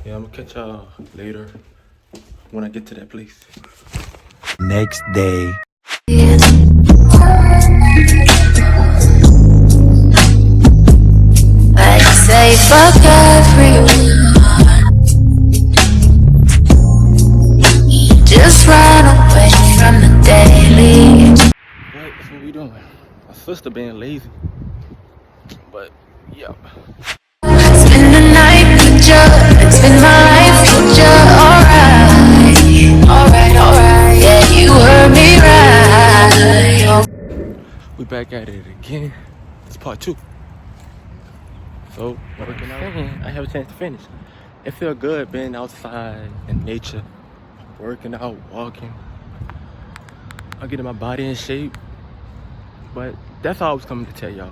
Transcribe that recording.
Yeah, I'm gonna catch y'all later when I get to that place. Next day. I say fuck everyone, just run away from the daily. What? That's what we doing. My sister being lazy. But, yeah. Spend the night with you, spend my life with you. Alright, yeah, you heard me right. We back at it again. It's part 2. So, working out. I have a chance to finish. It feel good being outside in nature, working out, walking. I'm getting my body in shape. But that's all I was coming to tell y'all.